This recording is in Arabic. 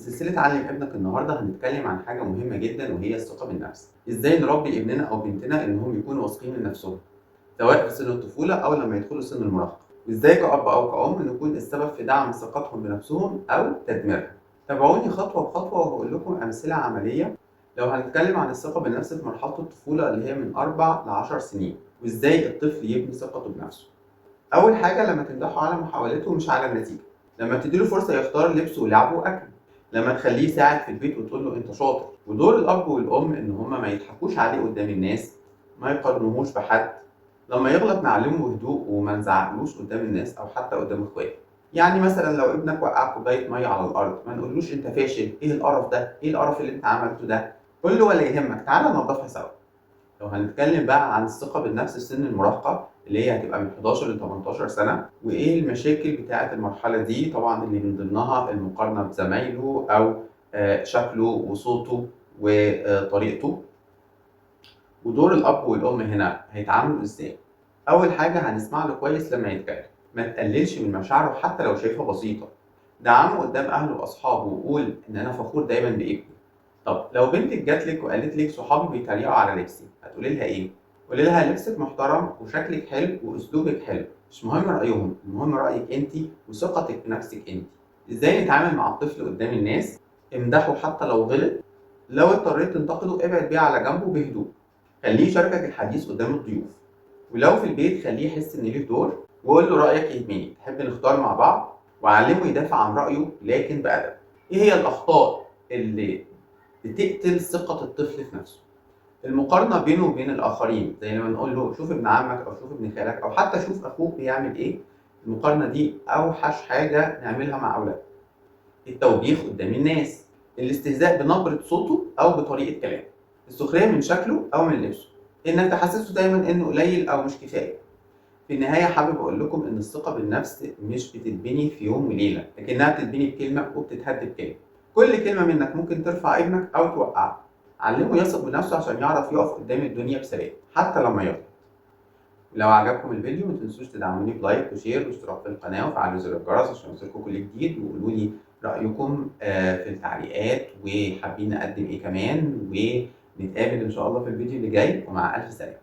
سلسلة علم ابنك النهارده هنتكلم عن حاجة مهمة جدا وهي الثقة بالنفس. ازاي نربي ابننا او بنتنا انهم يكونوا واثقين من نفسهم سواء في سن الطفولة او لما يدخلوا سن المراهقة، وازاي كأب او كأم نكون السبب في دعم ثقتهم بنفسهم او تدميرها. تابعوني خطوة بخطوة وهقول لكم أمثلة عملية. لو هنتكلم عن الثقة بالنفس في مرحلة الطفولة اللي هي من 4 ل 10 سنين، وازاي الطفل يبني ثقته بنفسه. أول حاجة لما تمدحه على محاولته مش على النتيجة، لما تديله فرصة يختار لبسه ولعبه وأكله، لما تخليه يساعد في البيت وتقول له أنت شاطر. ودور الأب والأم إن هما ما يضحكوش عليه قدام الناس، ما يقارنوهوش بحد. لما يغلط نعلمه بهدوء وما نزعقلوش قدام الناس أو حتى قدام إخواته. يعني مثلا لو ابنك وقع كوباية مية على الأرض ما نقولوش أنت فاشل، إيه القرف ده؟ إيه القرف اللي أنت عملته ده؟ قول له ولا يهمك، تعالى ننضفها سوا. لو هنتكلم بقى عن الثقة بالنفس في سن المراهقة اللي هي هتبقى من 11 ل 18 سنة، وإيه المشاكل بتاعة المرحلة دي، طبعا اللي من ضمنها المقارنة بزمايله أو شكله وصوته وطريقته. ودور الأب والأم هنا هيتعاملوا إزاي؟ أول حاجة هنسمع له كويس لما يتكلم، ما تقللش من مشاعره حتى لو شايفها بسيطة. دعمه قدام أهله وأصحابه وقول إن أنا فخور دايما بابني. طب لو بنتك جات لك وقالت لك صحابي بيتريقوا على لبسي، هتقولي لها ايه؟ قولي لها لبسك محترم وشكلك حلو واسلوبك حلو، مش مهم رايهم، المهم رايك انت وثقتك في نفسك انت. ازاي نتعامل مع الطفل قدام الناس؟ امدحه حتى لو غلط، لو اضطريت تنتقده ابعد بيه على جنبه بهدوء. خليه يشاركك الحديث قدام الضيوف، ولو في البيت خليه يحس ان ليه دور وقول له رايك يهمني، تحب نختار مع بعض. وعلمه يدافع عن رايه لكن بادب. ايه هي الاخطاء اللي بتقتل ثقة الطفل في نفسه؟ المقارنة بينه وبين الآخرين، زي لما نقول له شوف ابن عمك أو شوف ابن خالك أو حتى شوف أخوك بيعمل إيه. المقارنة دي أوحش حاجة نعملها مع أولادنا. التوبيخ قدام الناس، الاستهزاء بنبرة صوته أو بطريقة كلامه، السخرية من شكله أو من لبسه، إنك تحسسه دايما إنه قليل أو مش كفاية. في النهاية حابب أقول لكم إن الثقة بالنفس مش بتتبني في يوم وليلة، لكنها بتتبني بكلمة وبتتهد بكلمة. كل كلمة منك ممكن ترفع ابنك أو توقعه. علمه يثق بنفسه عشان يعرف يقف قدام الدنيا بسلام حتى لما يغلط. لو عجبكم الفيديو متنسوش تدعموني بلايك وشير واشتراك في القناة وفعلوا زر الجرس عشان يوصلكوا كل جديد، وقولوا لي رأيكم في التعليقات وحابين نقدم إيه كمان، ونتقابل إن شاء الله في الفيديو اللي جاي، ومع ألف سلامة.